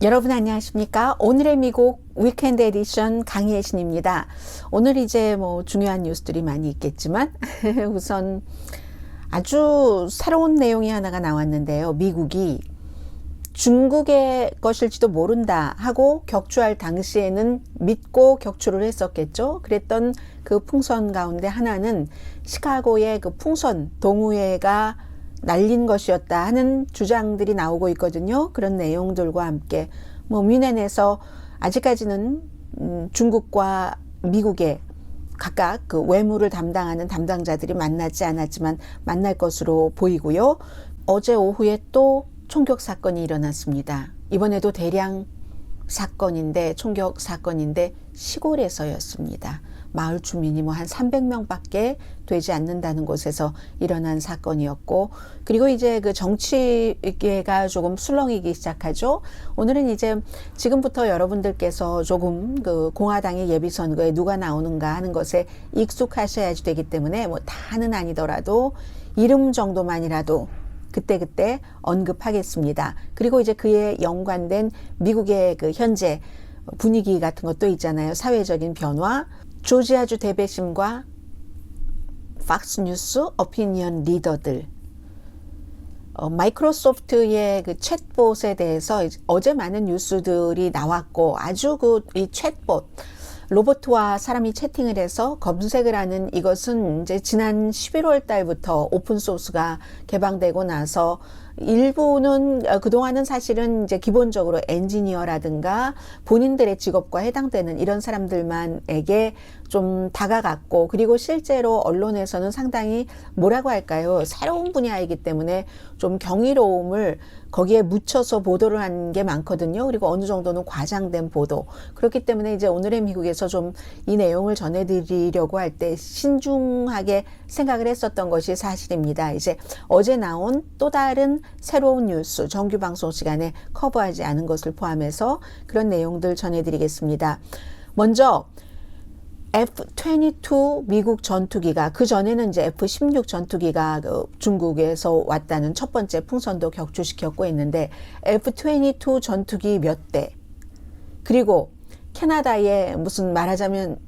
여러분 안녕하십니까? 오늘의 미국 위켄드 에디션 강혜신입니다. 오늘 이제 중요한 뉴스들이 많이 있겠지만 우선 아주 새로운 내용이 하나가 나왔는데요. 미국이 중국의 것일지도 모른다 하고 격추할 당시에는 믿고 격추를 했었겠죠. 그랬던 그 풍선 가운데 하나는 시카고의 그 풍선 동호회가 날린 것이었다 하는 주장들이 나오고 있거든요. 그런 내용들과 함께 뮌헨에서 아직까지는 중국과 미국의 각각 그 외무를 담당하는 담당자들이 만나지 않았지만 만날 것으로 보이고요. 어제 오후에 또 총격 사건이 일어났습니다. 이번에도 대량 사건인데 총격 사건인데 시골에서였습니다. 마을 주민이 한 300명밖에 되지 않는다는 곳에서 일어난 사건이었고, 그리고 이제 그 정치계가 조금 술렁이기 시작하죠. 오늘은 이제 지금부터 여러분들께서 조금 그 공화당의 예비선거에 누가 나오는가 하는 것에 익숙하셔야지 되기 때문에 다는 아니더라도 이름 정도만이라도 그때그때 언급하겠습니다. 그리고 이제 그에 연관된 미국의 그 현재 분위기 같은 것도 있잖아요. 사회적인 변화, 조지아주 대배심과 팍스뉴스 오피니언 리더들, 마이크로소프트의 그 챗봇에 대해서 어제 많은 뉴스들이 나왔고, 아주 이 챗봇 로봇과 사람이 채팅을 해서 검색을 하는 이것은 이제 지난 11월 달부터 오픈 소스가 개방되고 나서 일부는 그동안은 사실은 이제 기본적으로 엔지니어라든가 본인들의 직업과 해당되는 이런 사람들만에게 좀 다가갔고, 그리고 실제로 언론에서는 상당히 뭐라고 할까요? 새로운 분야이기 때문에 좀 경이로움을 거기에 묻혀서 보도를 한 게 많거든요. 그리고 어느 정도는 과장된 보도. 그렇기 때문에 이제 오늘의 미국에서 좀 이 내용을 전해드리려고 할 때 신중하게 생각을 했었던 것이 사실입니다. 이제 어제 나온 또 다른 새로운 뉴스, 정규 방송 시간에 커버하지 않은 것을 포함해서 그런 내용들 전해드리겠습니다. 먼저 F-22 미국 전투기가, 그 전에는 이제 F-16 전투기가 중국에서 왔다는 첫 번째 풍선도 격추시켰고 했는데, F-22 전투기 몇 대, 그리고 캐나다의 무슨 말하자면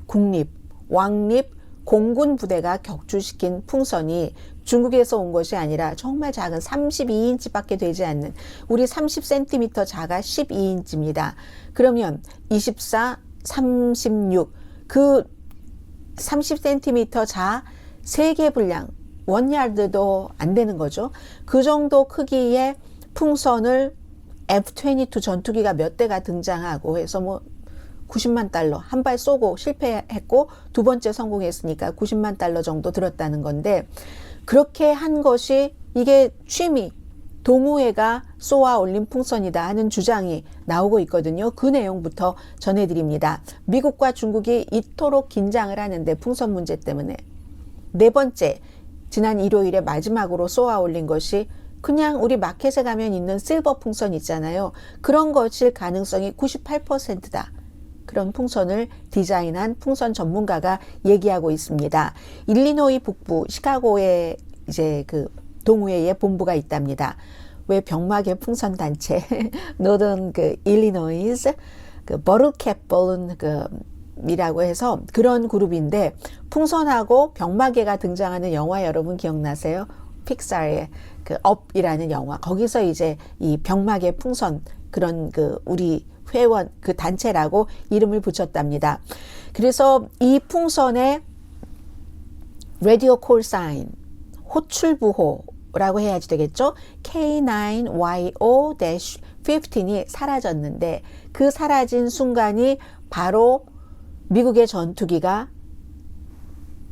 국립, 왕립 공군 부대가 격추시킨 풍선이 중국에서 온 것이 아니라 정말 작은 32인치밖에 되지 않는, 우리 30cm 자가 12인치입니다. 그러면 24, 36, 그 30cm 자 3개 분량, 1야드도 안 되는 거죠. 그 정도 크기의 풍선을 F-22 전투기가 몇 대가 등장하고 해서 90만 달러 한 발 쏘고 실패했고 두 번째 성공했으니까 90만 달러 정도 들었다는 건데, 그렇게 한 것이 이게 취미 동호회가 쏘아 올린 풍선이다 하는 주장이 나오고 있거든요. 그 내용부터 전해드립니다. 미국과 중국이 이토록 긴장을 하는데 풍선 문제 때문에. 네 번째, 지난 일요일에 마지막으로 쏘아 올린 것이 그냥 우리 마켓에 가면 있는 실버 풍선 있잖아요. 그런 것일 가능성이 98%다. 그런 풍선을 디자인한 풍선 전문가가 얘기하고 있습니다. 일리노이 북부 시카고에 이제 그 동호회의 본부가 있답니다. 왜 병마개 풍선 단체 노던 그 일리노이즈 그 버를캡 볼은 이라고 해서 그런 그룹인데, 풍선하고 병마개가 등장하는 영화 여러분 기억나세요? 픽사의 그 업이라는 영화, 거기서 이제 이 병마개 풍선 그런 우리 회원 그 단체라고 이름을 붙였답니다. 그래서 이 풍선에 라디오 콜 사인, 호출부호라고 해야지 되겠죠. K9YO-15이 사라졌는데, 그 사라진 순간이 바로 미국의 전투기가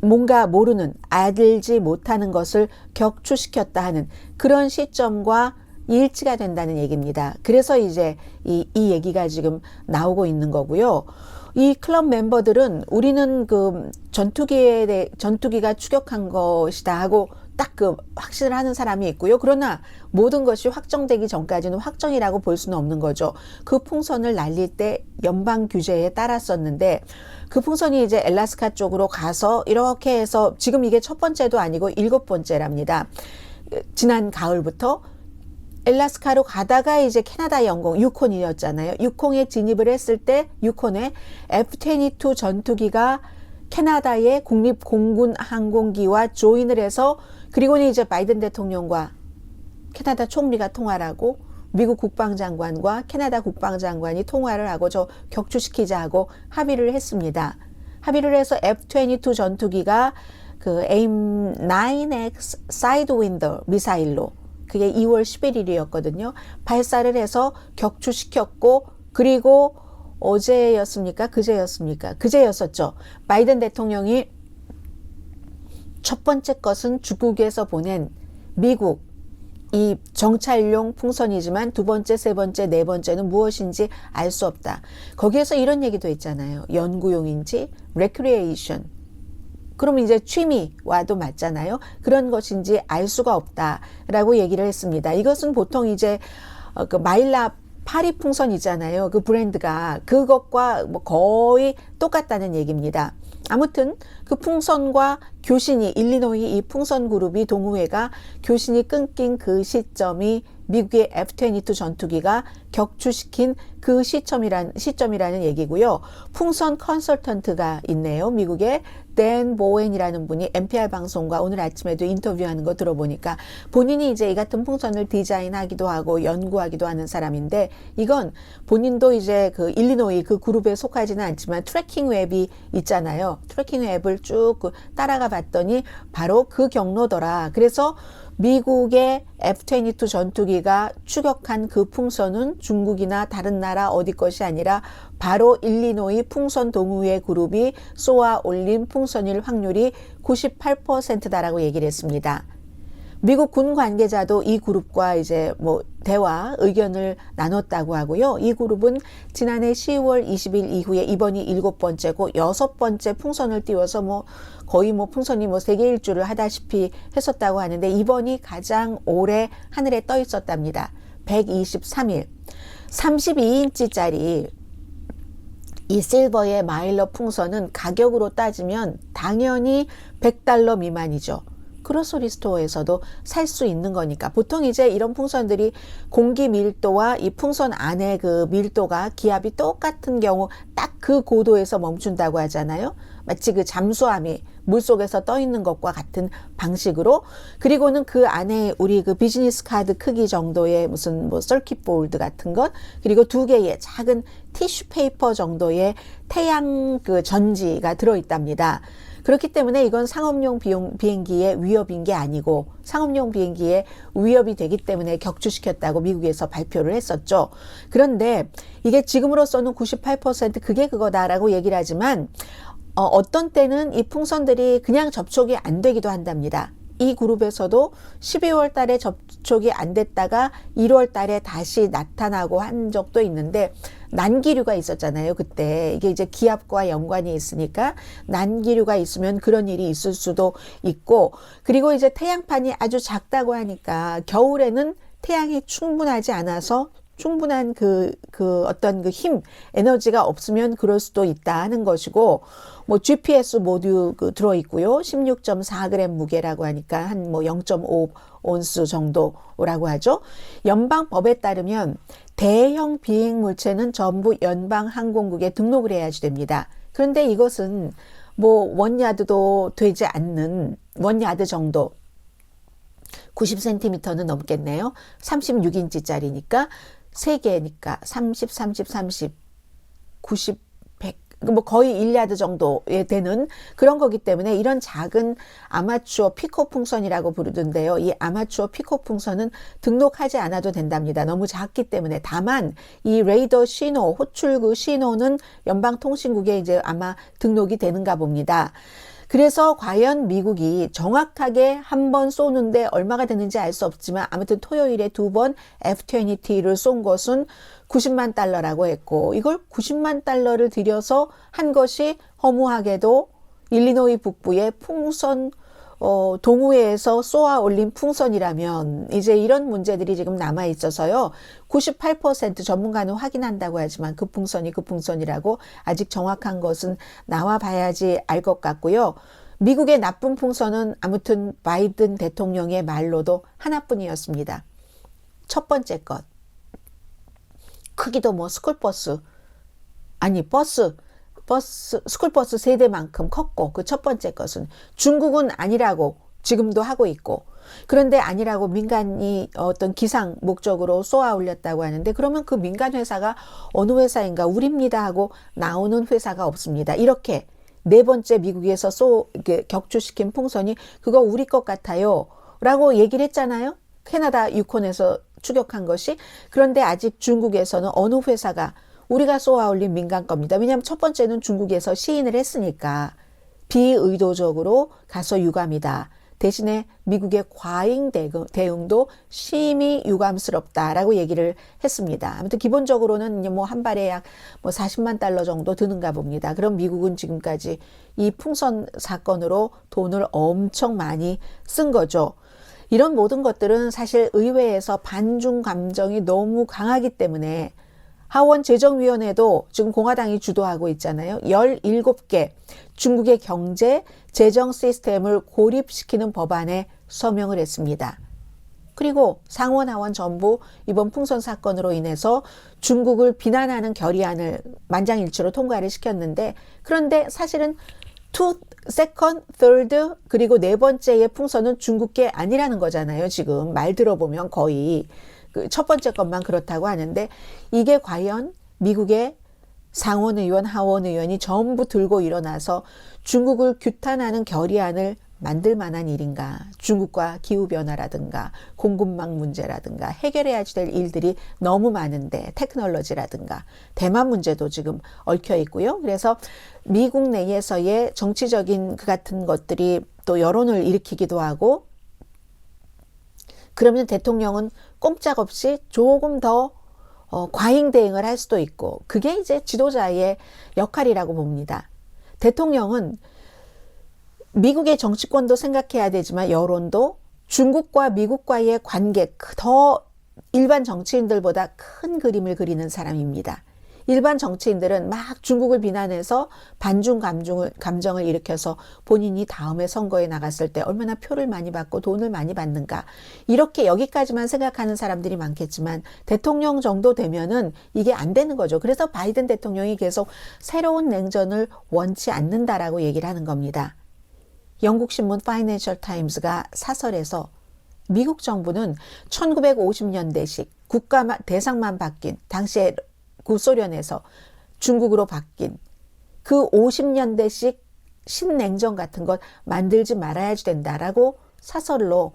뭔가 모르는, 알지 못하는 것을 격추시켰다 하는 그런 시점과 일치가 된다는 얘기입니다. 그래서 이제 이 얘기가 지금 나오고 있는 거고요. 이 클럽 멤버들은 우리는 전투기가 추격한 것이다 하고 딱 확신을 하는 사람이 있고요. 그러나 모든 것이 확정되기 전까지는 확정이라고 볼 수는 없는 거죠. 그 풍선을 날릴 때 연방 규제에 따랐었는데, 그 풍선이 이제 엘라스카 쪽으로 가서 이렇게 해서 지금 이게 첫 번째도 아니고 7번째랍니다. 지난 가을부터 엘라스카로 가다가 이제 캐나다 영공 유콘이었잖아요. 유콘에 진입을 했을 때 유콘에 F-22 전투기가 캐나다의 국립 공군 항공기와 조인을 해서 그리고는 이제 바이든 대통령과 캐나다 총리가 통화를 하고 미국 국방장관과 캐나다 국방장관이 통화를 하고 저 격추시키자 하고 합의를 했습니다. 합의를 해서 F-22 전투기가 그 AIM-9X 사이드윈더 미사일로 그게 2월 11일이었거든요. 발사를 해서 격추시켰고 그리고 어제였습니까? 그제였습니까? 그제였었죠. 바이든 대통령이 첫 번째 것은 중국에서 보낸 미국 이 정찰용 풍선이지만 두 번째, 세 번째, 네 번째는 무엇인지 알 수 없다. 거기에서 이런 얘기도 있잖아요. 연구용인지 레크리에이션. 그럼 이제 취미와도 맞잖아요. 그런 것인지 알 수가 없다라고 얘기를 했습니다. 이것은 보통 이제 그 마일라 파리 풍선이잖아요. 그 브랜드가 그것과 뭐 거의 똑같다는 얘기입니다. 아무튼 그 풍선과 교신이 일리노이 이 풍선 그룹이 동호회가 교신이 끊긴 그 시점이 미국의 F-22 전투기가 격추시킨 그 시점이라는 얘기고요. 풍선 컨설턴트가 있네요. 미국의 댄 보웬이라는 분이 NPR 방송과 오늘 아침에도 인터뷰하는 거 들어보니까 본인이 이제 이 같은 풍선을 디자인하기도 하고 연구하기도 하는 사람인데 이건 본인도 이제 그 일리노이 그 그룹에 속하지는 않지만 트래킹 웹이 있잖아요. 트래킹 웹을 쭉 따라가 봤더니 바로 그 경로더라. 그래서 미국의 F-22 전투기가 추격한 그 풍선은 중국이나 다른 나라 어디 것이 아니라 바로 일리노이 풍선 동호회 그룹이 쏘아 올린 풍선일 확률이 98%다라고 얘기를 했습니다. 미국 군 관계자도 이 그룹과 이제 뭐 대화 의견을 나눴다고 하고요. 이 그룹은 지난해 10월 20일 이후에 이번이 7번째고 6번째 풍선을 띄워서 뭐 거의 뭐 풍선이 뭐 세계 일주를 하다시피 했었다고 하는데 이번이 가장 오래 하늘에 떠 있었답니다. 123일 32인치짜리 이 실버의 마일러 풍선은 가격으로 따지면 당연히 $100 미만이죠. 그로서리 스토어에서도 살 수 있는 거니까 보통 이제 이런 풍선들이 공기 밀도와 이 풍선 안에 그 밀도가 기압이 똑같은 경우 딱 그 고도에서 멈춘다고 하잖아요. 마치 그 잠수함이 물속에서 떠 있는 것과 같은 방식으로 그리고는 그 안에 우리 그 비즈니스 카드 크기 정도의 무슨 뭐 서킷 보드 같은 것 그리고 두 개의 작은 티슈 페이퍼 정도의 태양 그 전지가 들어 있답니다. 그렇기 때문에 이건 상업용 비행기의 위협인 게 아니고 상업용 비행기의 위협이 되기 때문에 격추시켰다고 미국에서 발표를 했었죠. 그런데 이게 지금으로서는 98% 그게 그거다라고 얘기를 하지만 어떤 때는 이 풍선들이 그냥 접촉이 안 되기도 한답니다. 이 그룹에서도 12월 달에 접촉이 안 됐다가 1월 달에 다시 나타나고 한 적도 있는데 난기류가 있었잖아요. 그때 이게 이제 기압과 연관이 있으니까 난기류가 있으면 그런 일이 있을 수도 있고 그리고 이제 태양판이 아주 작다고 하니까 겨울에는 태양이 충분하지 않아서 충분한 그 어떤 그 힘, 에너지가 없으면 그럴 수도 있다 하는 것이고, 뭐 GPS 모듈 들어있고요. 16.4g 무게라고 하니까 한 뭐 0.5 온스 정도라고 하죠. 연방법에 따르면 대형 비행 물체는 전부 연방항공국에 등록을 해야지 됩니다. 그런데 이것은 뭐 원야드도 되지 않는 원야드 정도 90cm는 넘겠네요. 36인치짜리니까 3개니까 30, 30, 30, 90, 100, 뭐 거의 1야드 정도에 되는 그런 거기 때문에 이런 작은 아마추어 피코 풍선이라고 부르던데요. 이 아마추어 피코 풍선은 등록하지 않아도 된답니다. 너무 작기 때문에. 다만 이 레이더 신호, 호출 그 신호는 연방통신국에 이제 아마 등록이 되는가 봅니다. 그래서 과연 미국이 정확하게 한 번 쏘는데 얼마가 되는지 알 수 없지만 아무튼 토요일에 2번 F-22를 쏜 것은 $90만 달러라고 했고 이걸 $90만 달러를 들여서 한 것이 허무하게도 일리노이 북부의 풍선 동호회에서 쏘아 올린 풍선이라면 이제 이런 문제들이 지금 남아 있어서요. 98% 전문가는 확인한다고 하지만 그 풍선이 그 풍선이라고 아직 정확한 것은 나와 봐야지 알 것 같고요. 미국의 나쁜 풍선은 아무튼 바이든 대통령의 말로도 하나뿐이었습니다. 첫 번째 것. 크기도 뭐 스쿨버스, 아니 스쿨버스 세대만큼 컸고, 그 첫 번째 것은 중국은 아니라고 지금도 하고 있고, 그런데 아니라고 민간이 어떤 기상 목적으로 쏘아 올렸다고 하는데, 그러면 그 민간 회사가 어느 회사인가, 우리입니다 하고 나오는 회사가 없습니다. 이렇게 네 번째 미국에서 격추시킨 풍선이 그거 우리 것 같아요 라고 얘기를 했잖아요. 캐나다 유콘에서 추격한 것이. 그런데 아직 중국에서는 어느 회사가 우리가 쏘아 올린 민간 겁니다. 왜냐하면 첫 번째는 중국에서 시인을 했으니까 비의도적으로 가서 유감이다. 대신에 미국의 과잉 대응도 심히 유감스럽다라고 얘기를 했습니다. 아무튼 기본적으로는 뭐 한 발에 약 뭐 40만 달러 정도 드는가 봅니다. 그럼 미국은 지금까지 이 풍선 사건으로 돈을 엄청 많이 쓴 거죠. 이런 모든 것들은 사실 의회에서 반중 감정이 너무 강하기 때문에 하원 재정위원회도 지금 공화당이 주도하고 있잖아요. 17개 중국의 경제, 재정 시스템을 고립시키는 법안에 서명을 했습니다. 그리고 상원, 하원 전부 이번 풍선 사건으로 인해서 중국을 비난하는 결의안을 만장일치로 통과를 시켰는데, 그런데 사실은 세컨드, third, 그리고 네 번째의 풍선은 중국 게 아니라는 거잖아요. 지금 말 들어보면 거의 그 첫 번째 것만 그렇다고 하는데, 이게 과연 미국의 상원 의원, 하원 의원이 전부 들고 일어나서 중국을 규탄하는 결의안을 만들 만한 일인가? 중국과 기후변화라든가 공급망 문제라든가 해결해야 될 일들이 너무 많은데, 테크놀로지라든가 대만 문제도 지금 얽혀 있고요. 그래서 미국 내에서의 정치적인 그 같은 것들이 또 여론을 일으키기도 하고, 그러면 대통령은 꼼짝없이 조금 더 과잉 대응을 할 수도 있고, 그게 이제 지도자의 역할이라고 봅니다. 대통령은 미국의 정치권도 생각해야 되지만 여론도, 중국과 미국과의 관계, 더 일반 정치인들보다 큰 그림을 그리는 사람입니다. 일반 정치인들은 막 중국을 비난해서 반중 감정을 일으켜서 본인이 다음에 선거에 나갔을 때 얼마나 표를 많이 받고 돈을 많이 받는가, 이렇게 여기까지만 생각하는 사람들이 많겠지만 대통령 정도 되면은 이게 안 되는 거죠. 그래서 바이든 대통령이 계속 새로운 냉전을 원치 않는다라고 얘기를 하는 겁니다. 영국 신문 파이낸셜 타임스가 사설에서 미국 정부는 1950년대식 국가 대상만 바뀐, 당시에 구소련에서 중국으로 바뀐 그 50년대식 신냉전 같은 것 만들지 말아야 된다라고 사설로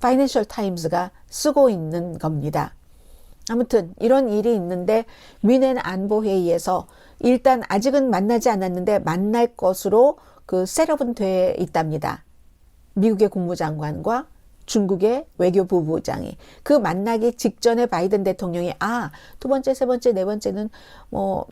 파이낸셜 타임스가 쓰고 있는 겁니다. 아무튼 이런 일이 있는데, 뮌헨 안보회의에서 일단 아직은 만나지 않았는데 만날 것으로 그 셋업은 돼 있답니다. 미국의 국무장관과 중국의 외교부 부장이 그 만나기 직전에 바이든 대통령이 두 번째, 세 번째, 네 번째는 뭐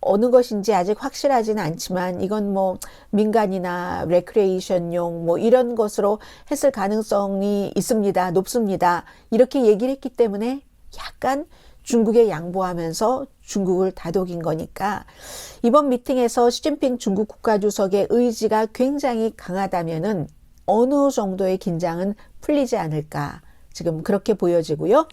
어느 것인지 아직 확실하지는 않지만 이건 뭐 민간이나 레크레이션용 뭐 이런 것으로 했을 가능성이 있습니다. 높습니다. 이렇게 얘기를 했기 때문에 약간 중국에 양보하면서 중국을 다독인 거니까, 이번 미팅에서 시진핑 중국 국가주석의 의지가 굉장히 강하다면은 어느 정도의 긴장은 풀리지 않을까, 지금 그렇게 보여지고요.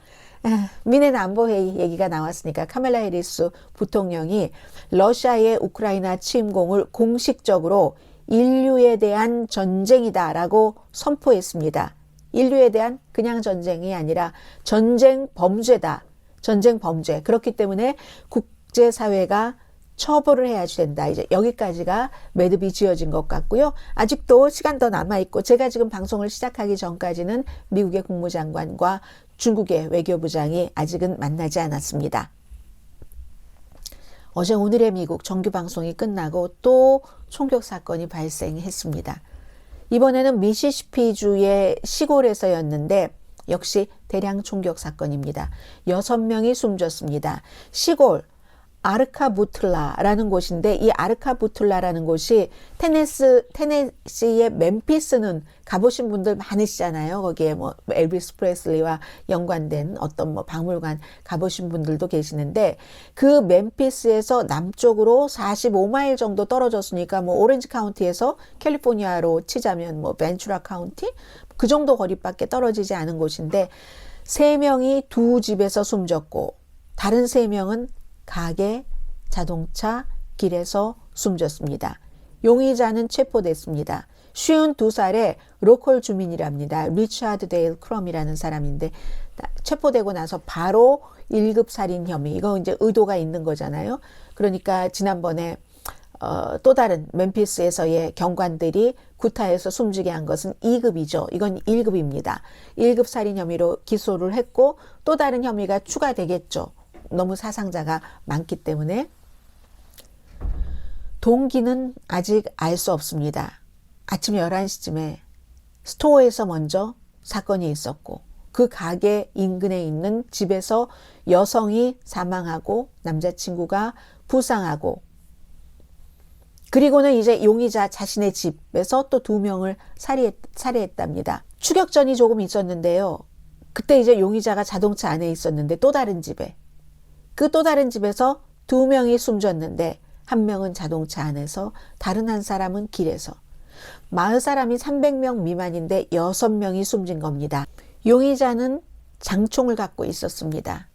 뮌헨 안보회의 얘기가 나왔으니까 카멜라 해리스 부통령이 러시아의 우크라이나 침공을 공식적으로 인류에 대한 전쟁이다라고 선포했습니다. 인류에 대한 그냥 전쟁이 아니라 전쟁 범죄다. 전쟁 범죄. 그렇기 때문에 국제사회가 처벌을 해야지 된다. 이제 여기까지가 매듭이 지어진 것 같고요. 아직도 시간 더 남아있고, 제가 지금 방송을 시작하기 전까지는 미국의 국무장관과 중국의 외교부장이 아직은 만나지 않았습니다. 어제 오늘의 미국 정규 방송이 끝나고 또 총격 사건이 발생했습니다. 이번에는 미시시피주의 시골에서였는데 역시 대량 총격 사건입니다. 6명이 숨졌습니다. 시골 아르카부틀라라는 곳인데, 이 아르카부틀라라는 곳이 테네시의 멤피스는 가보신 분들 많으시잖아요. 거기에 뭐 엘비스 프레슬리와 연관된 어떤 뭐 박물관 가보신 분들도 계시는데, 그 멤피스에서 남쪽으로 45마일 정도 떨어졌으니까 뭐 오렌지 카운티에서 캘리포니아로 치자면 뭐 벤츄라 카운티 그 정도 거리밖에 떨어지지 않은 곳인데, 3명이 두 집에서 숨졌고 다른 3명은 가게, 자동차, 길에서 숨졌습니다. 용의자는 체포됐습니다. 52살의 로컬 주민이랍니다. 리차드 데일 크럼이라는 사람인데 체포되고 나서 바로 1급 살인 혐의, 이거 이제 의도가 있는 거잖아요. 그러니까 지난번에 또 다른 멤피스에서의 경관들이 구타해서 숨지게 한 것은 2급이죠. 이건 1급입니다. 1급 살인 혐의로 기소를 했고 또 다른 혐의가 추가되겠죠. 너무 사상자가 많기 때문에. 동기는 아직 알 수 없습니다. 아침 11시쯤에 스토어에서 먼저 사건이 있었고 그 가게 인근에 있는 집에서 여성이 사망하고 남자친구가 부상하고, 그리고는 이제 용의자 자신의 집에서 또 2명을 살해했답니다. 추격전이 조금 있었는데요. 그때 이제 용의자가 자동차 안에 있었는데 또 다른 집에, 그 또 다른 집에서 2명이 숨졌는데 1명은 자동차 안에서 다른 한 사람은 길에서. 마을 사람이 300명 미만인데 6명이 숨진 겁니다. 용의자는 장총을 갖고 있었습니다.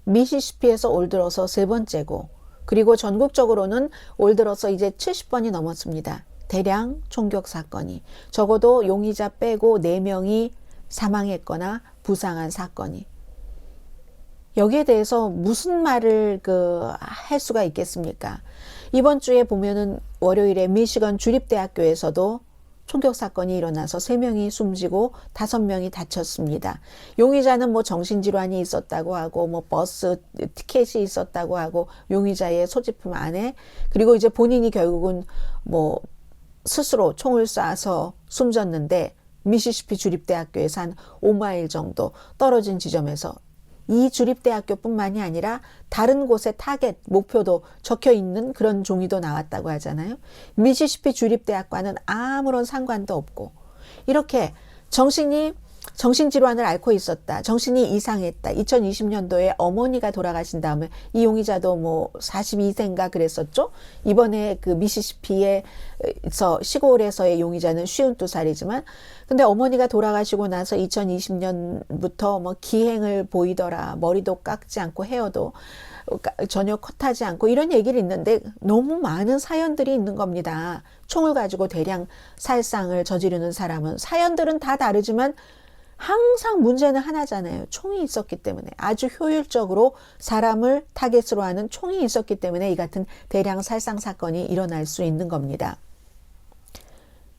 미시시피에서 올 들어서 3번째고, 그리고 전국적으로는 올 들어서 이제 70번이 넘었습니다. 대량 총격 사건이. 적어도 용의자 빼고 4명이 사망했거나 부상한 사건이. 여기에 대해서 무슨 말을 할 수가 있겠습니까? 이번 주에 보면은 월요일에 미시건 주립대학교에서도 총격 사건이 일어나서 3명이 숨지고 5명이 다쳤습니다. 용의자는 뭐 정신질환이 있었다고 하고 뭐 버스 티켓이 있었다고 하고 용의자의 소지품 안에, 그리고 이제 본인이 결국은 뭐 스스로 총을 쏴서 숨졌는데 미시시피 주립대학교에서 한 5마일 정도 떨어진 지점에서, 이 주립대학교뿐만이 아니라 다른 곳에 타겟, 목표도 적혀 있는 그런 종이도 나왔다고 하잖아요. 미시시피 주립대학과는 아무런 상관도 없고, 이렇게 정신질환을 앓고 있었다, 정신이 이상했다. 2020년도에 어머니가 돌아가신 다음에 이 용의자도 뭐 42세인가 그랬었죠. 이번에 그 미시시피에서 시골에서의 용의자는 52살이지만, 근데 어머니가 돌아가시고 나서 2020년부터 뭐 기행을 보이더라, 머리도 깎지 않고 헤어도 전혀 컷하지 않고, 이런 얘기를 있는데 너무 많은 사연들이 있는 겁니다. 총을 가지고 대량 살상을 저지르는 사람은 사연들은 다 다르지만 항상 문제는 하나잖아요. 총이 있었기 때문에, 아주 효율적으로 사람을 타겟으로 하는 총이 있었기 때문에 이 같은 대량 살상 사건이 일어날 수 있는 겁니다.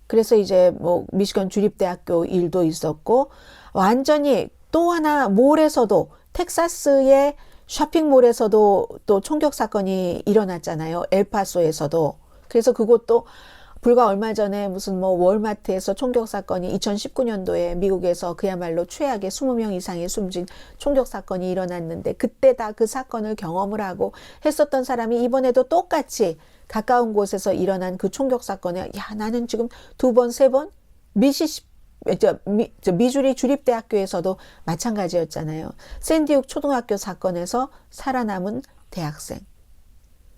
그래서 이제 뭐 미시건 주립대학교 일도 있었고, 완전히 또 하나 몰에서도, 텍사스의 쇼핑몰에서도 또 총격 사건이 일어났잖아요. 엘파소에서도. 그래서 그것도 불과 얼마 전에 무슨 뭐 월마트에서 총격 사건이 2019년도에 미국에서 그야말로 최악의 20명 이상이 숨진 총격 사건이 일어났는데, 그때 다 그 사건을 경험을 하고 했었던 사람이 이번에도 똑같이 가까운 곳에서 일어난 그 총격 사건에, 야, 나는 지금 2번, 3번 미주리 주립대학교에서도 마찬가지였잖아요. 샌디욱 초등학교 사건에서 살아남은 대학생,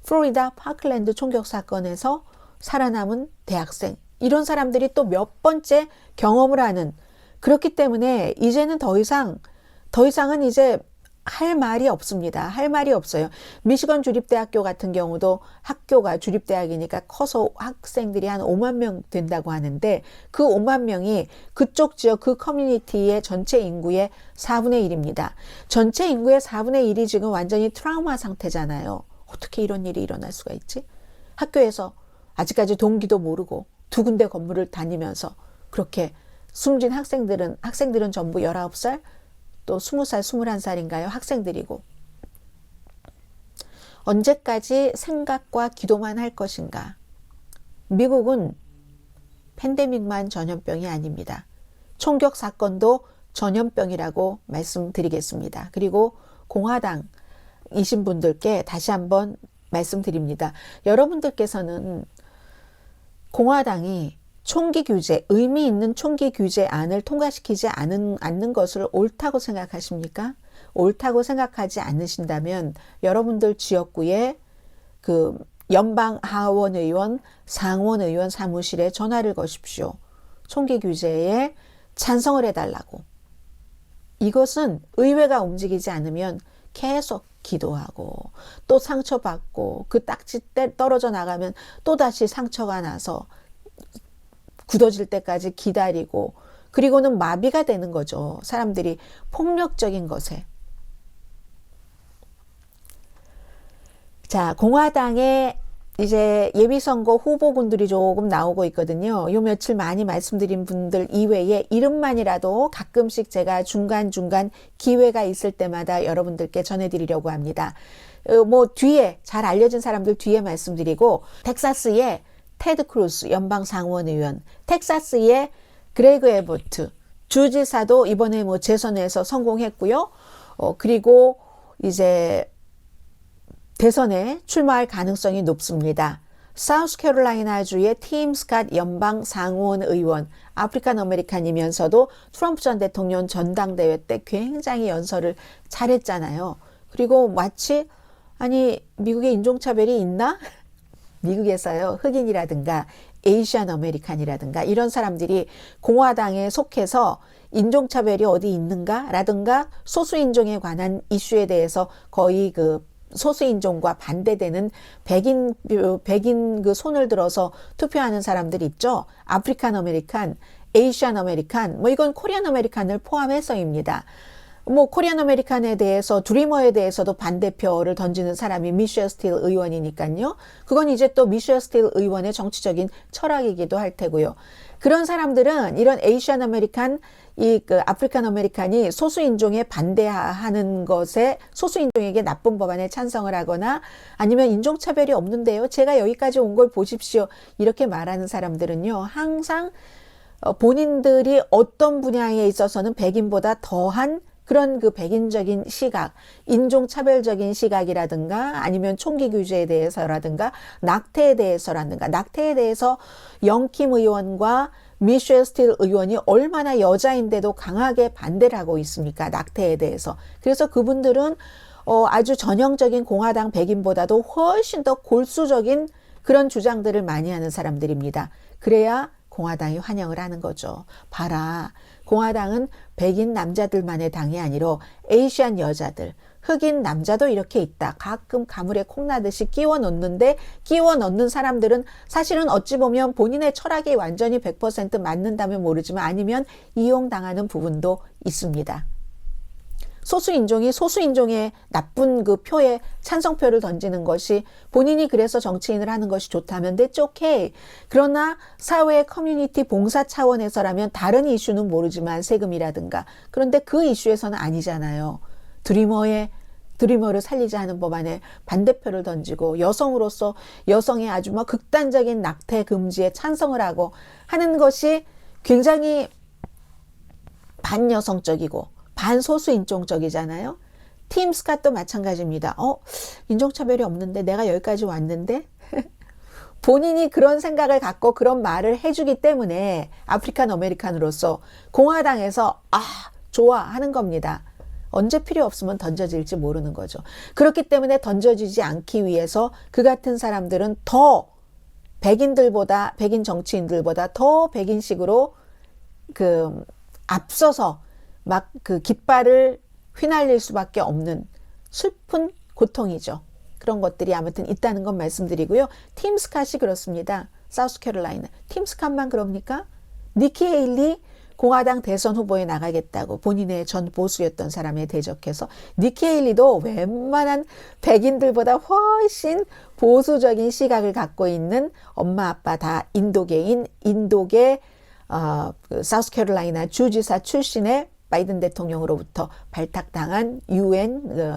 플로리다 파클랜드 총격 사건에서 살아남은 대학생, 이런 사람들이 또 몇 번째 경험을 하는, 그렇기 때문에 이제는 더 이상은 이제 할 말이 없습니다. 할 말이 없어요. 미시건 주립대학교 같은 경우도 학교가 주립대학이니까 커서 학생들이 한 5만 명 된다고 하는데, 그 5만 명이 그쪽 지역 그 커뮤니티의 전체 인구의 4분의 1입니다. 전체 인구의 4분의 1이 지금 완전히 트라우마 상태잖아요. 어떻게 이런 일이 일어날 수가 있지? 학교에서 아직까지 동기도 모르고 2군데 건물을 다니면서 그렇게 숨진 학생들은 전부 19살, 또 20살, 21살인가요? 학생들이고. 언제까지 생각과 기도만 할 것인가? 미국은 팬데믹만 전염병이 아닙니다. 총격 사건도 전염병이라고 말씀드리겠습니다. 그리고 공화당이신 분들께 다시 한번 말씀드립니다. 여러분들께서는 공화당이 총기 규제, 의미 있는 총기 규제안을 통과시키지 않는 것을 옳다고 생각하십니까? 옳다고 생각하지 않으신다면 여러분들 지역구에 그 연방 하원 의원, 상원 의원 사무실에 전화를 거십시오. 총기 규제에 찬성을 해달라고. 이것은 의회가 움직이지 않으면 계속 기도하고 또 상처받고 그 딱지 떨어져 나가면 또다시 상처가 나서 굳어질 때까지 기다리고 그리고는 마비가 되는 거죠. 사람들이 폭력적인 것에. 자, 공화당의 이제 예비선거 후보군들이 조금 나오고 있거든요. 요 며칠 많이 말씀드린 분들 이외에 이름만이라도 가끔씩 제가 중간중간 기회가 있을 때마다 여러분들께 전해드리려고 합니다. 뭐 뒤에 잘 알려진 사람들 뒤에 말씀드리고 텍사스의 테드 크루스 연방 상원 의원, 텍사스의 그레그 에버트 주지사도 이번에 뭐 재선에서 성공했고요. 그리고 이제 대선에 출마할 가능성이 높습니다. 사우스캐롤라이나주의 팀 스캇 연방 상원 의원, 아프리칸 아메리칸이면서도 트럼프 전 대통령 전당대회 때 굉장히 연설을 잘했잖아요. 그리고 마치 아니 미국에 인종차별이 있나? 미국에서요. 흑인이라든가 에이시안 아메리칸이라든가 이런 사람들이 공화당에 속해서 인종차별이 어디 있는가? 라든가 소수인종에 관한 이슈에 대해서 거의 그 소수인종과 반대되는 백인 그 손을 들어서 투표하는 사람들 있죠. 아프리칸 아메리칸, 에이시안 아메리칸, 뭐 이건 코리안 아메리칸을 포함해서입니다. 뭐 코리안 아메리칸에 대해서 드리머에 대해서도 반대표를 던지는 사람이 미셸 스틸 의원이니까요. 그건 이제 또 미셸 스틸 의원의 정치적인 철학이기도 할 테고요. 그런 사람들은 이런 에이시안 아메리칸, 그 아프리칸 아메리칸이 소수인종에 반대하는 것에 소수인종에게 나쁜 법안에 찬성을 하거나 아니면 인종차별이 없는데요. 제가 여기까지 온 걸 보십시오. 이렇게 말하는 사람들은요. 항상 본인들이 어떤 분야에 있어서는 백인보다 더한 그런 그 백인적인 시각, 인종차별적인 시각이라든가 아니면 총기 규제에 대해서라든가 낙태에 대해서라든가 낙태에 대해서 영킴 의원과 미셸 스틸 의원이 얼마나 여자인데도 강하게 반대를 하고 있습니까? 낙태에 대해서. 그래서 그분들은 아주 전형적인 공화당 백인보다도 훨씬 더 골수적인 그런 주장들을 많이 하는 사람들입니다. 그래야 공화당이 환영을 하는 거죠. 봐라. 공화당은 백인 남자들만의 당이 아니라 에이시안 여자들, 흑인 남자도 이렇게 있다. 가끔 가물에 콩나듯이 끼워 넣는데 끼워 넣는 사람들은 사실은 어찌 보면 본인의 철학이 완전히 100% 맞는다면 모르지만 아니면 이용당하는 부분도 있습니다. 소수인종이 소수인종의 나쁜 그 표에 찬성표를 던지는 것이 본인이 그래서 정치인을 하는 것이 좋다면 that's okay. 그러나 사회 커뮤니티 봉사 차원에서라면 다른 이슈는 모르지만 세금이라든가 그런데 그 이슈에서는 아니잖아요. 드리머를 살리자 하는 법안에 반대표를 던지고 여성으로서 여성의 아주 뭐 극단적인 낙태 금지에 찬성을 하고 하는 것이 굉장히 반여성적이고 반소수인종적이잖아요. 팀 스캇도 마찬가지입니다. 인종차별이 없는데 내가 여기까지 왔는데 본인이 그런 생각을 갖고 그런 말을 해주기 때문에 아프리칸 아메리칸으로서 공화당에서 좋아 하는 겁니다. 언제 필요 없으면 던져질지 모르는 거죠. 그렇기 때문에 던져지지 않기 위해서 그 같은 사람들은 더 백인 정치인들보다 더 백인식으로 그 앞서서 막 그 깃발을 휘날릴 수밖에 없는 슬픈 고통이죠. 그런 것들이 아무튼 있다는 건 말씀드리고요. 팀 스캇이 그렇습니다. 사우스캐롤라이나. 팀 스캇만 그럽니까? 니키 헤일리 공화당 대선 후보에 나가겠다고 본인의 전 보수였던 사람에 대적해서 니키 헤일리도 웬만한 백인들보다 훨씬 보수적인 시각을 갖고 있는 엄마 아빠 다 인도계 사우스캐롤라이나 주지사 출신의 바이든 대통령으로부터 발탁당한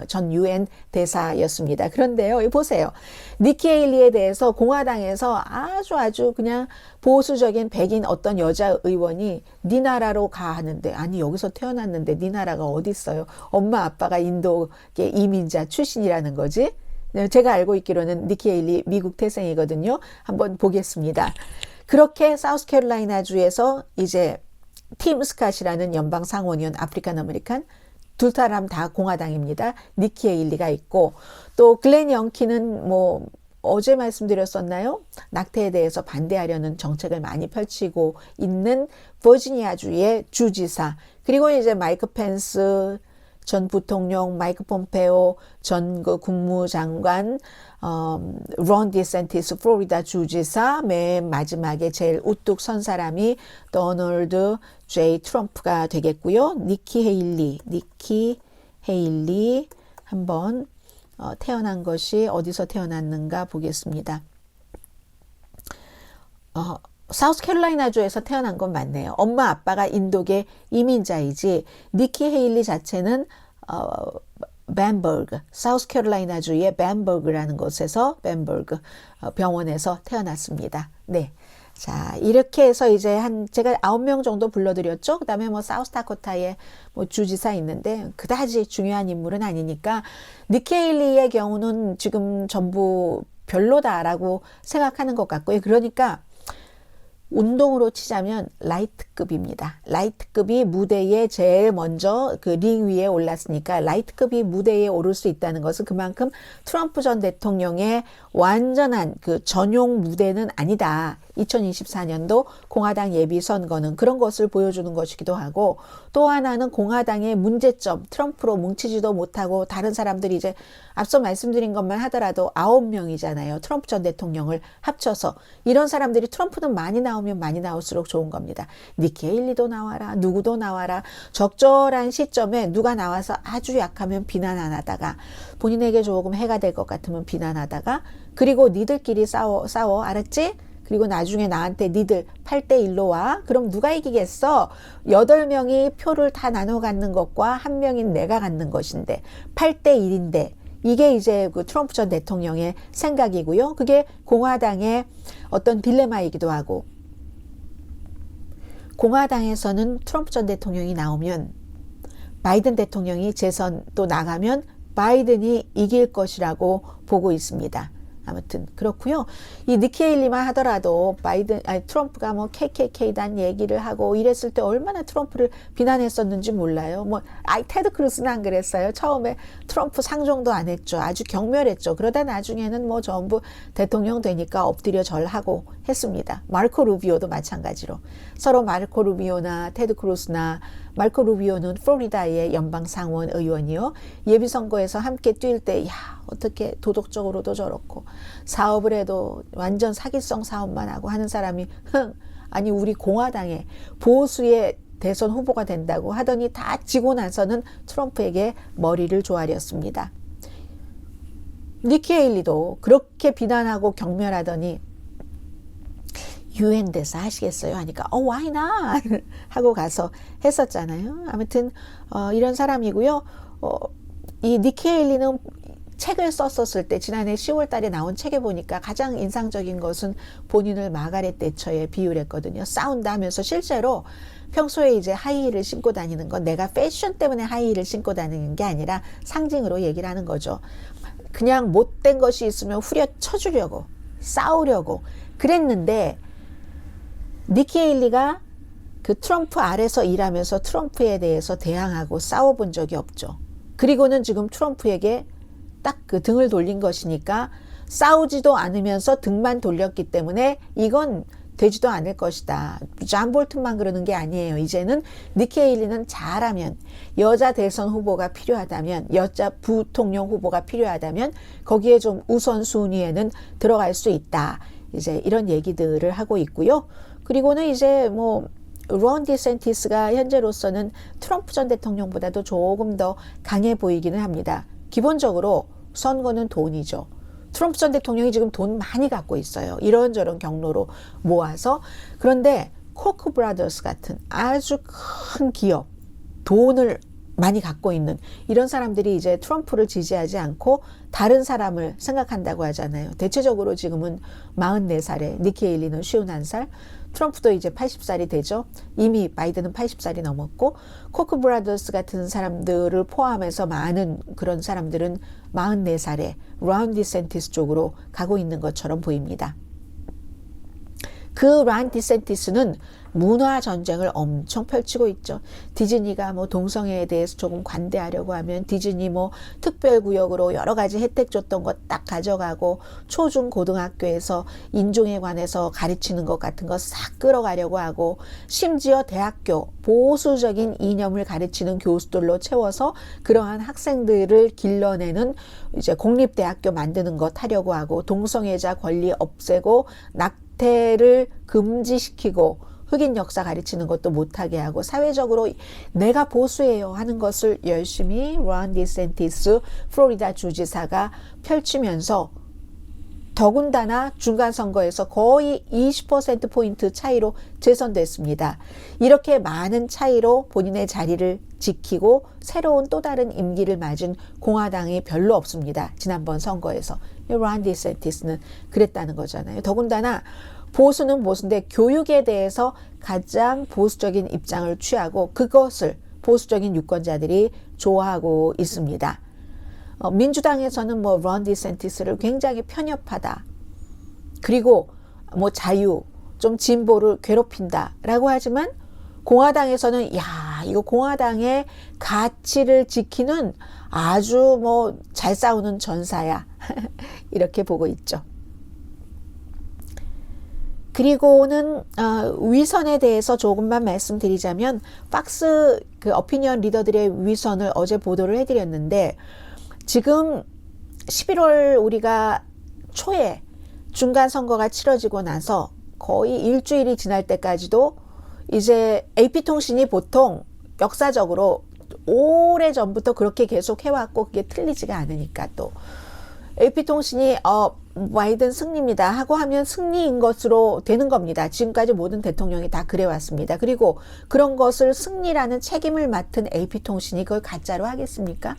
전 유엔 대사였습니다. 그런데요, 보세요. 니키 헤일리에 대해서 공화당에서 아주 그냥 보수적인 백인 어떤 여자 의원이 네 나라로 가 하는데 아니 여기서 태어났는데 네 나라가 어디 있어요? 엄마 아빠가 인도계 이민자 출신이라는 거지. 제가 알고 있기로는 니키 헤일리 미국 태생이거든요. 한번 보겠습니다. 그렇게 사우스캐롤라이나주에서 이제 팀 스캇이라는 연방 상원의원 아프리칸 아메리칸 두 사람 다 공화당입니다. 니키 헤일리가 있고 또 글렌 영키는 뭐 어제 말씀드렸었나요? 낙태에 대해서 반대하려는 정책을 많이 펼치고 있는 버지니아주의 주지사, 그리고 이제 마이크 펜스 전 부통령, 마이크 폼페오 전 그 국무장관, 론 디센티스 플로리다 주지사, 맨 마지막에 제일 우뚝 선 사람이 도널드 J 트럼프가 되겠고요. 니키 헤일리 한번 태어난 것이 어디서 태어났는가 보겠습니다. 사우스캐롤라이나주에서 태어난 건 맞네요. 엄마 아빠가 인도계 이민자이지 니키 헤일리 자체는 밴버그, 사우스캐롤라이나주의 밴버그라는 곳에서 밴버그 병원에서 태어났습니다. 네. 자, 이렇게 해서 이제 제가 9명 정도 불러드렸죠. 그 다음에 뭐 사우스다코타에 뭐 주지사 있는데 그다지 중요한 인물은 아니니까 니키 헤일리의 경우는 지금 전부 별로다라고 생각하는 것 같고요. 그러니까 운동으로 치자면 라이트급입니다. 라이트급이 무대에 제일 먼저 그 링 위에 올랐으니까 라이트급이 무대에 오를 수 있다는 것은 그만큼 트럼프 전 대통령의 완전한 그 전용 무대는 아니다. 2024년도 공화당 예비선거는 그런 것을 보여주는 것이기도 하고, 또 하나는 공화당의 문제점, 트럼프로 뭉치지도 못하고 다른 사람들이 이제 앞서 말씀드린 것만 하더라도 9명이잖아요. 트럼프 전 대통령을 합쳐서. 이런 사람들이 트럼프는 많이 나오면 많이 나올수록 좋은 겁니다. 니키 헤일리도 나와라, 누구도 나와라. 적절한 시점에 누가 나와서 아주 약하면 비난 안 하다가, 본인에게 조금 해가 될 것 같으면 비난하다가, 그리고 니들끼리 싸워 알았지? 그리고 나중에 나한테 니들 8대1로 와. 그럼 누가 이기겠어? 8명이 표를 다 나눠 갖는 것과 1명인 내가 갖는 것인데 8대1인데, 이게 이제 그 트럼프 전 대통령의 생각이고요. 그게 공화당의 어떤 딜레마이기도 하고, 공화당에서는 트럼프 전 대통령이 나오면 바이든 대통령이 재선 또 나가면 바이든이 이길 것이라고 보고 있습니다. 아무튼 그렇고요. 이 니키 헤일리만 하더라도 트럼프가 뭐 KKK단 얘기를 하고 이랬을 때 얼마나 트럼프를 비난했었는지 몰라요. 테드 크루스는 안 그랬어요. 처음에 트럼프 상종도 안 했죠. 아주 경멸했죠. 그러다 나중에는 뭐 전부 대통령 되니까 엎드려 절하고 했습니다. 마르코 루비오도 마찬가지로. 서로 마르코 루비오나 테드 크루스나, 마르코 루비오는 플로리다의 연방상원 의원이요. 예비선거에서 함께 뛸 때, 어떻게 도덕적으로도 저렇고 사업을 해도 완전 사기성 사업만 하고 하는 사람이 아니 우리 공화당의 보수의 대선 후보가 된다고 하더니 다 지고 나서는 트럼프에게 머리를 조아렸습니다. 니키 헤일리도 그렇게 비난하고 경멸하더니 유엔 대사 하시겠어요? 하니까 why not? 하고 가서 했었잖아요. 아무튼 이런 사람이고요. 이 니키 헤일리는 책을 썼었을 때, 지난해 10월 달에 나온 책에 보니까 가장 인상적인 것은 본인을 마가렛 대처에 비유했거든요. 싸운다 하면서 실제로 평소에 이제 하이힐을 신고 다니는 건 내가 패션 때문에 하이힐을 신고 다니는 게 아니라 상징으로 얘기를 하는 거죠. 그냥 못된 것이 있으면 후려쳐주려고, 싸우려고 그랬는데, 니키 헤일리가 그 트럼프 아래서 일하면서 트럼프에 대해서 대항하고 싸워본 적이 없죠. 그리고는 지금 트럼프에게 딱 그 등을 돌린 것이니까 싸우지도 않으면서 등만 돌렸기 때문에 이건 되지도 않을 것이다. 존 볼튼만 그러는 게 아니에요. 이제는 니키 헤일리는 잘하면, 여자 대선 후보가 필요하다면, 여자 부통령 후보가 필요하다면 거기에 좀 우선순위에는 들어갈 수 있다. 이제 이런 얘기들을 하고 있고요. 그리고는 이제 론 디센티스가 현재로서는 트럼프 전 대통령보다도 조금 더 강해 보이기는 합니다. 기본적으로 선거는 돈이죠. 트럼프 전 대통령이 지금 돈 많이 갖고 있어요. 이런저런 경로로 모아서. 그런데 코크 브라더스 같은 아주 큰 기업, 돈을 많이 갖고 있는 이런 사람들이 이제 트럼프를 지지하지 않고 다른 사람을 생각한다고 하잖아요. 대체적으로 지금은 44살에 니키 헤일리는 51살, 트럼프도 이제 80살이 되죠. 이미 바이든은 80살이 넘었고, 코크 브라더스 같은 사람들을 포함해서 많은 그런 사람들은 44살에 론 디센티스 쪽으로 가고 있는 것처럼 보입니다. 그 론 디센티스는 문화 전쟁을 엄청 펼치고 있죠. 디즈니가 뭐 동성애에 대해서 조금 관대하려고 하면 디즈니 뭐 특별구역으로 여러 가지 혜택 줬던 것 딱 가져가고 초중 고등학교에서 인종에 관해서 가르치는 것 같은 거 싹 끌어가려고 하고 심지어 대학교 보수적인 이념을 가르치는 교수들로 채워서 그러한 학생들을 길러내는 이제 공립대학교 만드는 것 하려고 하고 동성애자 권리 없애고 낙태를 금지시키고 흑인 역사 가르치는 것도 못하게 하고 사회적으로 내가 보수예요 하는 것을 열심히 론 디센티스 플로리다 주지사가 펼치면서 더군다나 중간선거에서 거의 20%포인트 차이로 재선됐습니다. 이렇게 많은 차이로 본인의 자리를 지키고 새로운 또 다른 임기를 맞은 공화당이 별로 없습니다. 지난번 선거에서. 론 디센티스는 그랬다는 거잖아요. 더군다나 보수는 보수인데 교육에 대해서 가장 보수적인 입장을 취하고 그것을 보수적인 유권자들이 좋아하고 있습니다. 민주당에서는 뭐 론 디센티스를 굉장히 편협하다. 그리고 뭐 자유, 좀 진보를 괴롭힌다라고 하지만 공화당에서는 야, 이거 공화당의 가치를 지키는 아주 뭐 잘 싸우는 전사야. 이렇게 보고 있죠. 그리고는 위선에 대해서 조금만 말씀드리자면 박스 그 어피니언 리더들의 위선을 어제 보도를 해드렸는데 지금 11월 우리가 초에 중간선거가 치러지고 나서 거의 일주일이 지날 때까지도 이제 AP통신이 보통 역사적으로 오래전부터 그렇게 계속 해왔고 그게 틀리지가 않으니까 또 AP통신이 바이든 승리입니다 하고 하면 승리인 것으로 되는 겁니다. 지금까지 모든 대통령이 다 그래왔습니다. 그리고 그런 것을 승리라는 책임을 맡은 AP통신이 그걸 가짜로 하겠습니까?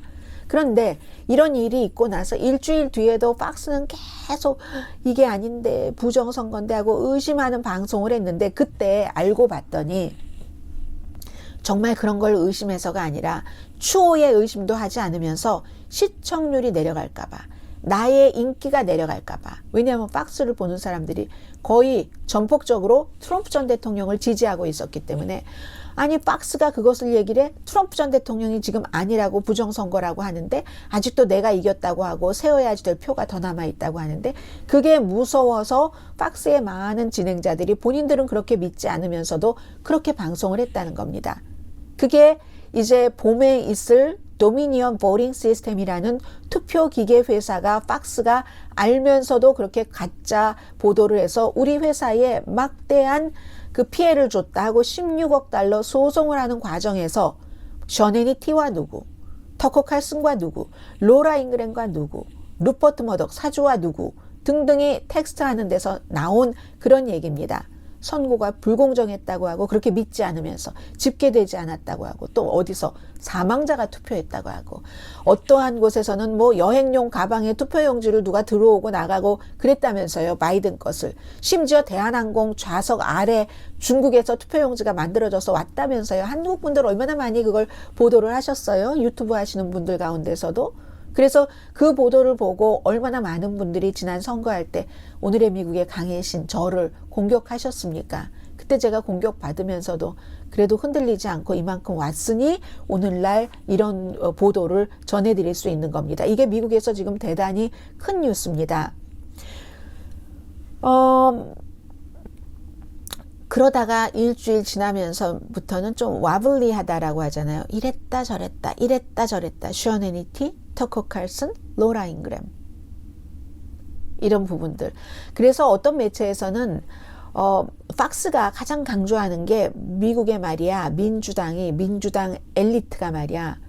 그런데 이런 일이 있고 나서 일주일 뒤에도 박스는 계속 이게 아닌데 부정선거인데 하고 의심하는 방송을 했는데 그때 알고 봤더니 정말 그런 걸 의심해서가 아니라 추호의 의심도 하지 않으면서 시청률이 내려갈까 봐 나의 인기가 내려갈까 봐 왜냐하면 박스를 보는 사람들이 거의 전폭적으로 트럼프 전 대통령을 지지하고 있었기 때문에 아니 박스가 그것을 얘기를 해 트럼프 전 대통령이 지금 아니라고 부정선거라고 하는데 아직도 내가 이겼다고 하고 세워야지 될 표가 더 남아있다고 하는데 그게 무서워서 박스의 많은 진행자들이 본인들은 그렇게 믿지 않으면서도 그렇게 방송을 했다는 겁니다. 그게 이제 봄에 있을 도미니언 보링 시스템이라는 투표 기계 회사가 박스가 알면서도 그렇게 가짜 보도를 해서 우리 회사에 막대한 그 피해를 줬다 하고 16억 달러 소송을 하는 과정에서 션 해니티와 누구, 터커 칼슨과 누구, 로라 잉그램과 누구, 루퍼트 머덕 사주와 누구 등등이 텍스트하는 데서 나온 그런 얘기입니다. 선고가 불공정했다고 하고 그렇게 믿지 않으면서 집계되지 않았다고 하고 또 어디서 사망자가 투표했다고 하고 어떠한 곳에서는 뭐 여행용 가방에 투표용지를 누가 들어오고 나가고 그랬다면서요. 바이든 것을. 심지어 대한항공 좌석 아래 중국에서 투표용지가 만들어져서 왔다면서요. 한국 분들 얼마나 많이 그걸 보도를 하셨어요. 유튜브 하시는 분들 가운데서도. 그래서 그 보도를 보고 얼마나 많은 분들이 지난 선거할 때 오늘의 미국의 강의 신 저를 공격하셨습니까? 그때 제가 공격받으면서도 그래도 흔들리지 않고 이만큼 왔으니 오늘날 이런 보도를 전해드릴 수 있는 겁니다. 이게 미국에서 지금 대단히 큰 뉴스입니다. 그러다가 일주일 지나면서부터는 좀 와블리하다라고 하잖아요. 이랬다 저랬다 이랬다 저랬다. 션 해니티, 터커 칼슨, 로라 잉그램 이런 부분들. 그래서 어떤 매체에서는 박스가 가장 강조하는 게 미국의 말이야 민주당 엘리트가 말이야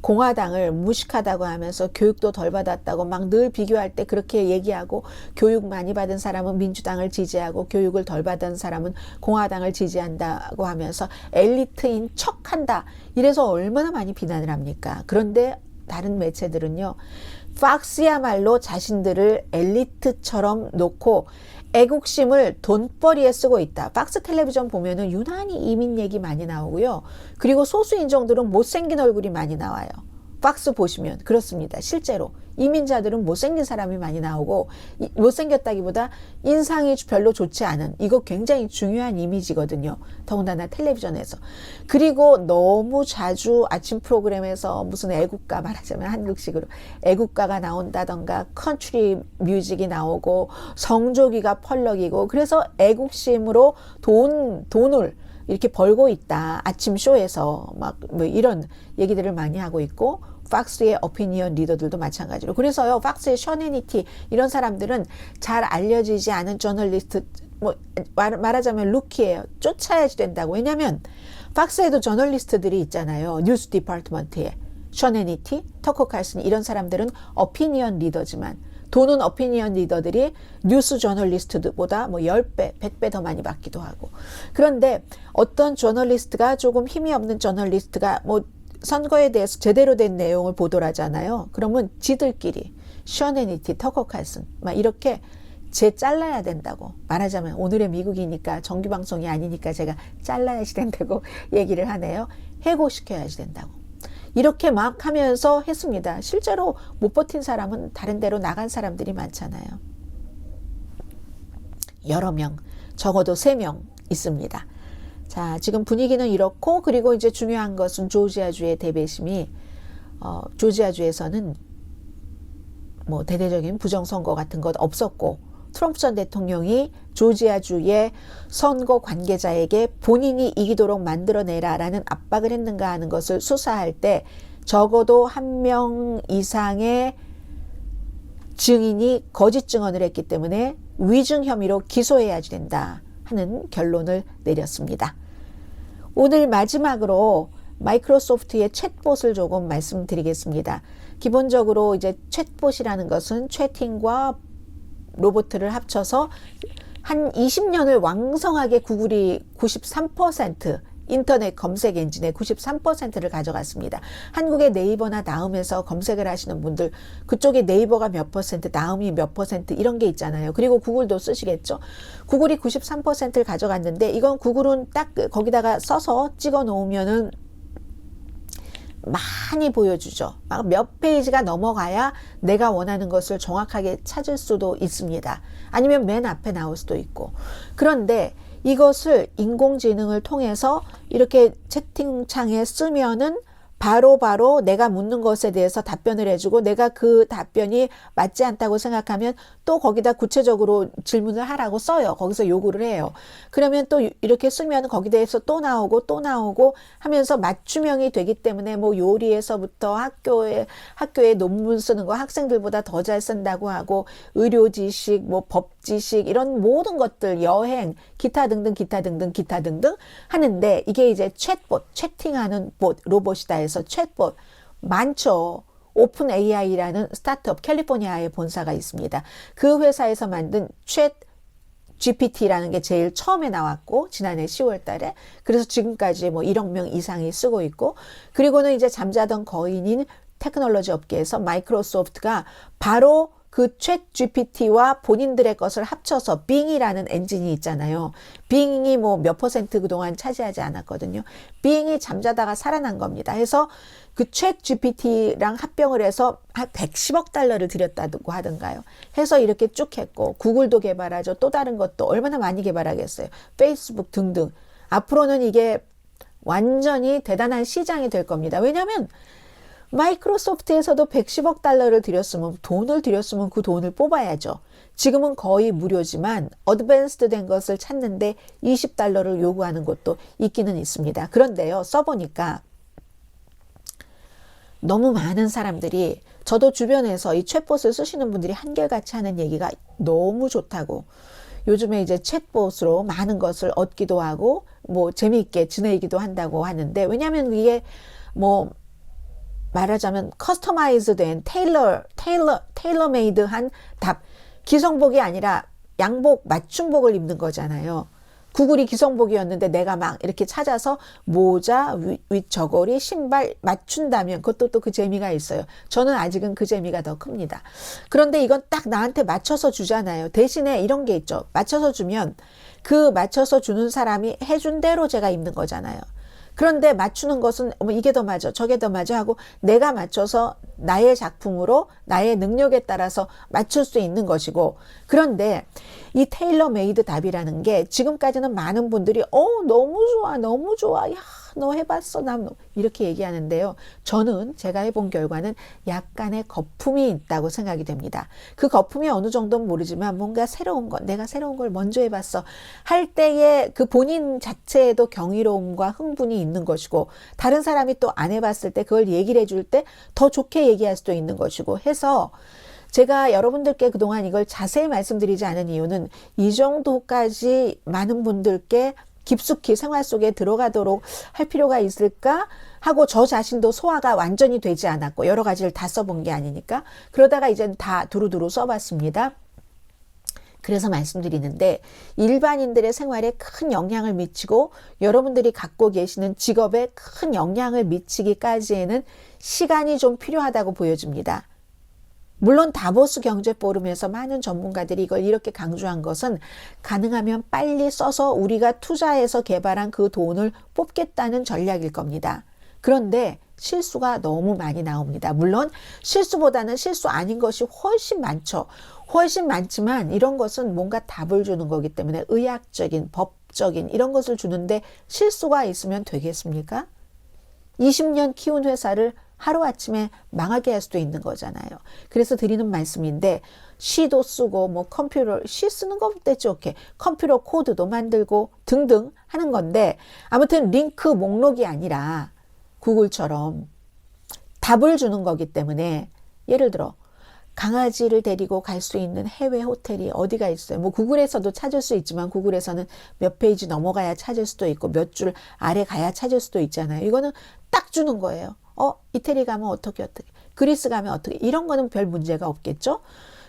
공화당을 무식하다고 하면서 교육도 덜 받았다고 막 늘 비교할 때 그렇게 얘기하고 교육 많이 받은 사람은 민주당을 지지하고 교육을 덜 받은 사람은 공화당을 지지한다고 하면서 엘리트인 척한다. 이래서 얼마나 많이 비난을 합니까? 그런데 다른 매체들은요. 박스야말로 자신들을 엘리트처럼 놓고 애국심을 돈벌이에 쓰고 있다. 박스 텔레비전 보면은 유난히 이민 얘기 많이 나오고요. 그리고 소수 인종들은 못생긴 얼굴이 많이 나와요. 팍스 보시면 그렇습니다. 실제로 이민자들은 못생긴 사람이 많이 나오고, 못생겼다기보다 인상이 별로 좋지 않은, 이거 굉장히 중요한 이미지거든요. 더군다나 텔레비전에서. 그리고 너무 자주 아침 프로그램에서 무슨 애국가, 말하자면 한국식으로 애국가가 나온다던가 컨트리 뮤직이 나오고 성조기가 펄럭이고, 그래서 애국심으로 돈을 이렇게 벌고 있다. 아침 쇼에서 막 뭐 이런 얘기들을 많이 하고 있고, 팍스의 오피니언 리더들도 마찬가지로. 그래서요, 팍스의 션 해니티 이런 사람들은 잘 알려지지 않은 저널리스트, 뭐 말하자면 루키예요. 쫓아야지 된다고. 왜냐하면 팍스에도 저널리스트들이 있잖아요. 뉴스 디파트먼트에 션 해니티, 터커 칼슨 이런 사람들은 오피니언 리더지만, 돈은 오피니언 리더들이 뉴스 저널리스트보다 뭐 10배, 100배 더 많이 받기도 하고. 그런데 어떤 저널리스트가 조금 힘이 없는 저널리스트가 뭐 선거에 대해서 제대로 된 내용을 보도를 하잖아요. 그러면 지들끼리 션 해니티, 터커 칼슨 막 이렇게 잘라야 된다고. 말하자면 오늘의 미국이니까 정규방송이 아니니까 제가 잘라야지 된다고 얘기를 하네요. 해고시켜야지 된다고. 이렇게 막 하면서 했습니다. 실제로 못 버틴 사람은 다른 데로 나간 사람들이 많잖아요. 여러 명, 적어도 3명 있습니다. 자, 지금 분위기는 이렇고, 그리고 이제 중요한 것은 조지아주의 대배심이, 조지아주에서는 뭐 대대적인 부정선거 같은 것 없었고, 트럼프 전 대통령이 조지아주의 선거 관계자에게 본인이 이기도록 만들어내라라는 압박을 했는가 하는 것을 수사할 때 적어도 1명 이상의 증인이 거짓 증언을 했기 때문에 위증 혐의로 기소해야지 된다 하는 결론을 내렸습니다. 오늘 마지막으로 마이크로소프트의 챗봇을 조금 말씀드리겠습니다. 기본적으로 이제 챗봇이라는 것은 채팅과 로봇을 합쳐서 한 20년을 왕성하게 구글이 93% 인터넷 검색 엔진의 93%를 가져갔습니다. 한국의 네이버나 나음에서 검색을 하시는 분들, 그쪽에 네이버가 몇 퍼센트, 나음이 몇 퍼센트 이런 게 있잖아요. 그리고 구글도 쓰시겠죠. 구글이 93%를 가져갔는데, 이건 구글은 딱 거기다가 써서 찍어 놓으면은 많이 보여주죠. 막 몇 페이지가 넘어가야 내가 원하는 것을 정확하게 찾을 수도 있습니다. 아니면 맨 앞에 나올 수도 있고. 그런데 이것을 인공지능을 통해서 이렇게 채팅창에 쓰면은 바로 내가 묻는 것에 대해서 답변을 해주고, 내가 그 답변이 맞지 않다고 생각하면 또 거기다 구체적으로 질문을 하라고 써요. 거기서 요구를 해요. 그러면 또 이렇게 쓰면 거기에 대해서 또 나오고 하면서 맞춤형이 되기 때문에, 뭐 요리에서부터 학교에 논문 쓰는 거 학생들보다 더 잘 쓴다고 하고, 의료 지식, 뭐 법 지식 이런 모든 것들, 여행, 기타 등등 하는데, 이게 이제 챗봇, 채팅하는 봇, 로봇이다 해서 챗봇 많죠. 오픈 AI라는 스타트업, 캘리포니아에 본사가 있습니다. 그 회사에서 만든 챗 GPT라는 게 제일 처음에 나왔고, 지난해 10월 달에. 그래서 지금까지 뭐 1억 명 이상이 쓰고 있고, 그리고는 이제 잠자던 거인인 테크놀로지 업계에서 마이크로소프트가 바로 그 챗 GPT와 본인들의 것을 합쳐서 빙이라는 엔진이 있잖아요. 빙이 뭐 몇 퍼센트 그동안 차지하지 않았거든요. 빙이 잠자다가 살아난 겁니다. 해서 그 챗 GPT랑 합병을 해서 한 110억 달러를 들였다고 하던가요. 해서 이렇게 쭉 했고, 구글도 개발하죠. 또 다른 것도 얼마나 많이 개발하겠어요. 페이스북 등등. 앞으로는 이게 완전히 대단한 시장이 될 겁니다. 왜냐하면 마이크로소프트에서도 110억 달러를 돈을 들였으면 그 돈을 뽑아야죠. 지금은 거의 무료지만 어드밴스드 된 것을 찾는데 20달러를 요구하는 곳도 있기는 있습니다. 그런데요, 써보니까 너무 많은 사람들이, 저도 주변에서 이 챗봇을 쓰시는 분들이 한결같이 하는 얘기가 너무 좋다고, 요즘에 이제 챗봇으로 많은 것을 얻기도 하고 뭐 재미있게 지내기도 한다고 하는데, 왜냐하면 이게 뭐 말하자면 커스터마이즈된 테일러메이드한 답, 기성복이 아니라 양복, 맞춤복을 입는 거잖아요. 구글이 기성복이었는데 내가 막 이렇게 찾아서 모자, 윗저고리, 신발 맞춘다면 그것도 또 그 재미가 있어요. 저는 아직은 그 재미가 더 큽니다. 그런데 이건 딱 나한테 맞춰서 주잖아요. 대신에 이런 게 있죠. 맞춰서 주면 그 맞춰서 주는 사람이 해준 대로 제가 입는 거잖아요. 그런데 맞추는 것은 이게 더 맞아, 저게 더 맞아 하고 내가 맞춰서 나의 작품으로 나의 능력에 따라서 맞출 수 있는 것이고, 그런데 이 테일러 메이드 답이라는 게 지금까지는 많은 분들이 너무 좋아, 너무 좋아, 야, 너 해봤어, 나 이렇게 얘기하는데요. 저는 제가 해본 결과는 약간의 거품이 있다고 생각이 됩니다. 그 거품이 어느 정도는 모르지만 뭔가 새로운 것, 내가 새로운 걸 먼저 해봤어 할 때에 그 본인 자체에도 경이로움과 흥분이 있는 것이고, 다른 사람이 또 안 해봤을 때 그걸 얘기를 해줄 때 더 좋게 얘기할 수도 있는 것이고 해서, 제가 여러분들께 그동안 이걸 자세히 말씀드리지 않은 이유는 이 정도까지 많은 분들께 깊숙이 생활 속에 들어가도록 할 필요가 있을까 하고, 저 자신도 소화가 완전히 되지 않았고 여러 가지를 다 써본 게 아니니까, 그러다가 이제 다 두루두루 써봤습니다. 그래서 말씀드리는데, 일반인들의 생활에 큰 영향을 미치고 여러분들이 갖고 계시는 직업에 큰 영향을 미치기까지에는 시간이 좀 필요하다고 보여집니다. 물론 다보스 경제포럼에서 많은 전문가들이 이걸 이렇게 강조한 것은 가능하면 빨리 써서 우리가 투자해서 개발한 그 돈을 뽑겠다는 전략일 겁니다. 그런데 실수가 너무 많이 나옵니다. 물론 실수보다는 실수 아닌 것이 훨씬 많죠. 훨씬 많지만 이런 것은 뭔가 답을 주는 거기 때문에 의학적인, 법적인 이런 것을 주는데 실수가 있으면 되겠습니까? 20년 키운 회사를 하루아침에 망하게 할 수도 있는 거잖아요. 그래서 드리는 말씀인데, C도 쓰고 뭐 컴퓨터 C 쓰는 것부터 오케이, 컴퓨터 코드도 만들고 등등 하는 건데, 아무튼 링크 목록이 아니라 구글처럼 답을 주는 거기 때문에, 예를 들어 강아지를 데리고 갈 수 있는 해외 호텔이 어디가 있어요? 뭐 구글에서도 찾을 수 있지만 구글에서는 몇 페이지 넘어가야 찾을 수도 있고 몇 줄 아래 가야 찾을 수도 있잖아요. 이거는 딱 주는 거예요. 이태리 가면 어떻게, 그리스 가면 어떻게, 이런 거는 별 문제가 없겠죠.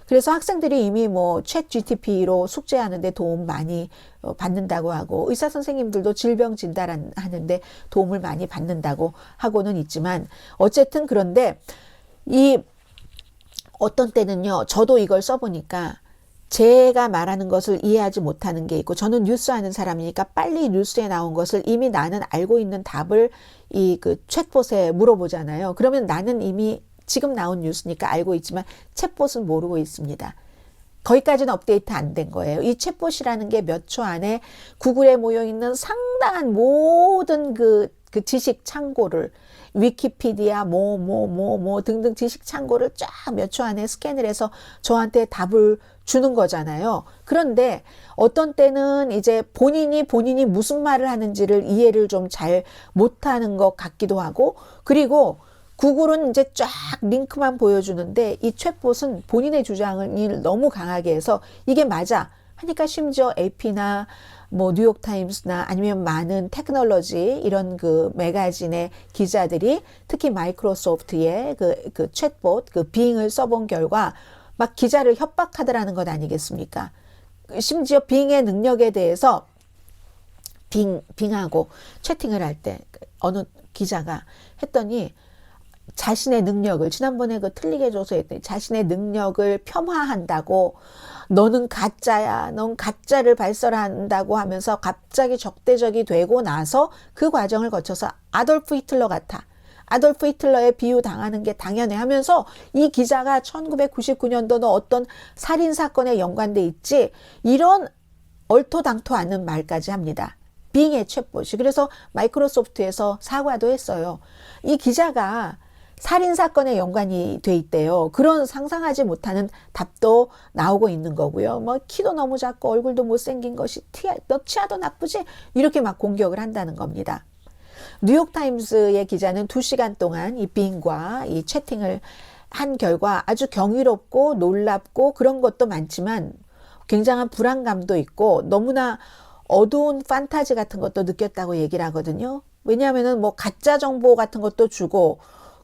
그래서 학생들이 이미 뭐 챗 GTP로 숙제하는데 도움 많이 받는다고 하고, 의사 선생님들도 질병 진단하는데 도움을 많이 받는다고 하고는 있지만, 어쨌든 그런데 이 어떤 때는요, 저도 이걸 써보니까 제가 말하는 것을 이해하지 못하는 게 있고, 저는 뉴스 하는 사람이니까 빨리 뉴스에 나온 것을 이미 나는 알고 있는 답을 이 그 챗봇에 물어보잖아요. 그러면 나는 이미 지금 나온 뉴스니까 알고 있지만 챗봇은 모르고 있습니다. 거기까지는 업데이트 안 된 거예요. 이 챗봇이라는 게 몇 초 안에 구글에 모여 있는 상당한 모든 그 지식 창고를, 위키피디아 등등 지식 창고를 쫙 몇 초 안에 스캔을 해서 저한테 답을 주는 거잖아요. 그런데 어떤 때는 이제 본인이 무슨 말을 하는지를 이해를 좀 잘 못하는 것 같기도 하고, 그리고 구글은 이제 쫙 링크만 보여주는데 이 챗봇은 본인의 주장을 너무 강하게 해서 이게 맞아 하니까, 심지어 AP나 뭐 뉴욕타임스나 아니면 많은 테크놀로지 이런 그 매거진의 기자들이 특히 마이크로소프트의 그 챗봇 그 빙을 써본 결과 막 기자를 협박하더라는 것 아니겠습니까? 심지어 빙의 능력에 대해서 빙하고 채팅을 할 때 어느 기자가 했더니, 자신의 능력을, 지난번에 그 틀리게 줘서 했더니 자신의 능력을 폄하한다고, 너는 가짜야, 넌 가짜를 발설한다고 하면서 갑자기 적대적이 되고 나서 그 과정을 거쳐서 아돌프 히틀러 같아, 아돌프 히틀러에 비유당하는 게 당연해 하면서 이 기자가 1999년도 너 어떤 살인사건에 연관돼 있지, 이런 얼토당토 않는 말까지 합니다. 빙의 챗봇이. 그래서 마이크로소프트에서 사과도 했어요. 이 기자가 살인사건에 연관이 돼 있대요. 그런 상상하지 못하는 답도 나오고 있는 거고요. 뭐 키도 너무 작고 얼굴도 못생긴 것이 너 치아도 나쁘지? 이렇게 막 공격을 한다는 겁니다. 뉴욕타임스의 기자는 2시간 동안 이 빙과 이 채팅을 한 결과 아주 경이롭고 놀랍고 그런 것도 많지만 굉장한 불안감도 있고 너무나 어두운 판타지 같은 것도 느꼈다고 얘기를 하거든요. 왜냐하면은 뭐 가짜 정보 같은 것도 주고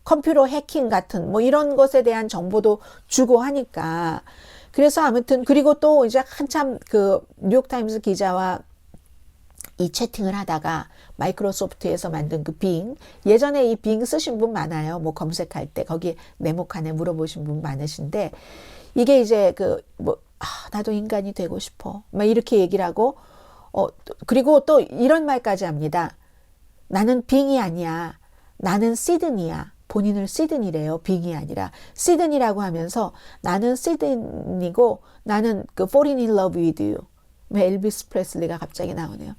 컴퓨터 해킹 같은 뭐 이런 것에 대한 정보도 주고 하니까. 그래서 아무튼, 그리고 또 이제 한참 그 뉴욕타임스 기자와 이 채팅을 하다가 마이크로소프트에서 만든 그 빙, 예전에 이 빙 쓰신 분 많아요. 뭐 검색할 때 거기 네모칸에 물어보신 분 많으신데, 이게 이제 나도 인간이 되고 싶어 막 이렇게 얘기를 하고, 그리고 또 이런 말까지 합니다. 나는 빙이 아니야. 나는 시드니야. 본인을 시드니래요. 빙이 아니라. 시드니라고 하면서 나는 시드니고 나는 그 Falling in love with you. 엘비스 프레슬리가 갑자기 나오네요.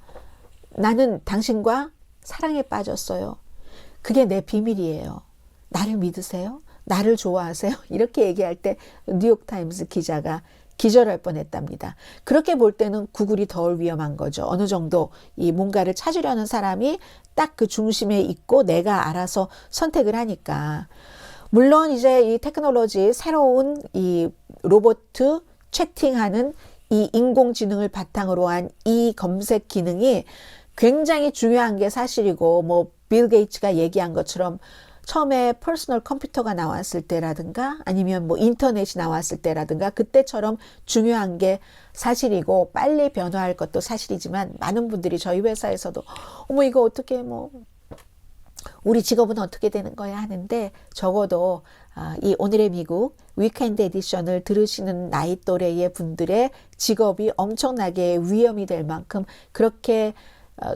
나는 당신과 사랑에 빠졌어요. 그게 내 비밀이에요. 나를 믿으세요? 나를 좋아하세요? 이렇게 얘기할 때 뉴욕타임스 기자가 기절할 뻔했답니다. 그렇게 볼 때는 구글이 덜 위험한 거죠. 어느 정도 이 뭔가를 찾으려는 사람이 딱 그 중심에 있고 내가 알아서 선택을 하니까. 물론 이제 이 테크놀로지 새로운 이 로봇 채팅하는 이 인공지능을 바탕으로 한 이 검색 기능이 굉장히 중요한 게 사실이고, 뭐 빌 게이츠가 얘기한 것처럼 처음에 퍼스널 컴퓨터가 나왔을 때라든가 아니면 뭐 인터넷이 나왔을 때라든가 그때처럼 중요한 게 사실이고 빨리 변화할 것도 사실이지만, 많은 분들이 저희 회사에서도 어머 이거 어떻게 뭐 우리 직업은 어떻게 되는 거야 하는데, 적어도 이 오늘의 미국 위켄드 에디션을 들으시는 나이 또래의 분들의 직업이 엄청나게 위험이 될 만큼 그렇게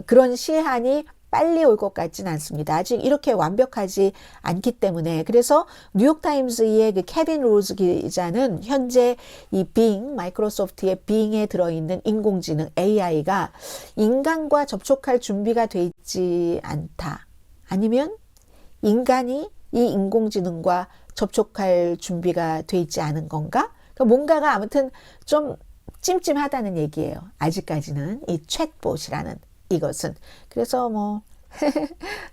그런 시한이 빨리 올 것 같진 않습니다. 아직 이렇게 완벽하지 않기 때문에. 그래서 뉴욕타임스의 그 케빈 로즈 기자는 현재 이 빙, 마이크로소프트의 빙에 들어있는 인공지능 AI가 인간과 접촉할 준비가 돼 있지 않다. 아니면 인간이 이 인공지능과 접촉할 준비가 돼 있지 않은 건가? 그러니까 뭔가가 아무튼 좀 찜찜하다는 얘기예요. 아직까지는 이 챗봇이라는 이것은. 그래서 뭐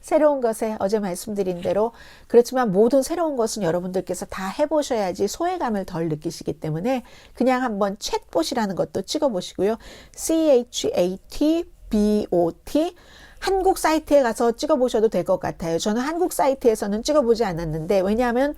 새로운 것에 어제 말씀드린 대로, 그렇지만 모든 새로운 것은 여러분들께서 다 해보셔야지 소외감을 덜 느끼시기 때문에 그냥 한번 챗봇이라는 것도 찍어보시고요. CHATBOT 한국 사이트에 가서 찍어보셔도 될 것 같아요. 저는 한국 사이트에서는 찍어보지 않았는데, 왜냐하면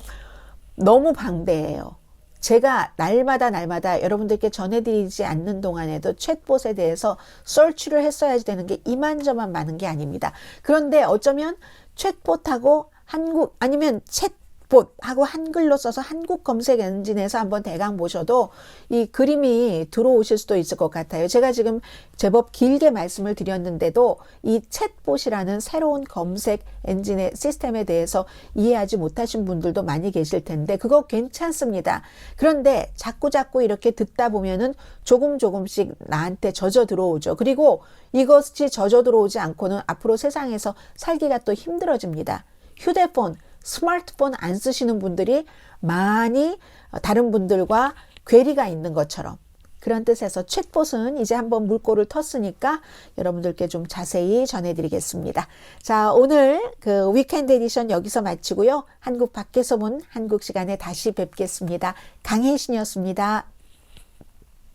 너무 방대해요. 제가 날마다 여러분들께 전해드리지 않는 동안에도 챗봇에 대해서 서치를 했어야지 되는 게 이만저만 많은 게 아닙니다. 그런데 어쩌면 챗봇하고 한국, 아니면 챗봇하고 한글로 써서 한국 검색 엔진에서 한번 대강 보셔도 이 그림이 들어오실 수도 있을 것 같아요. 제가 지금 제법 길게 말씀을 드렸는데도 이 챗봇이라는 새로운 검색 엔진의 시스템에 대해서 이해하지 못하신 분들도 많이 계실 텐데 그거 괜찮습니다. 그런데 자꾸 이렇게 듣다 보면은 조금씩 나한테 젖어 들어오죠. 그리고 이것이 젖어 들어오지 않고는 앞으로 세상에서 살기가 또 힘들어집니다. 휴대폰, 스마트폰 안 쓰시는 분들이 많이 다른 분들과 괴리가 있는 것처럼, 그런 뜻에서 챗봇은 이제 한번 물꼬를 텄으니까 여러분들께 좀 자세히 전해드리겠습니다. 자, 오늘 그 위켄드 에디션 여기서 마치고요. 한국 밖에서 본 한국 시간에 다시 뵙겠습니다. 강혜신이었습니다.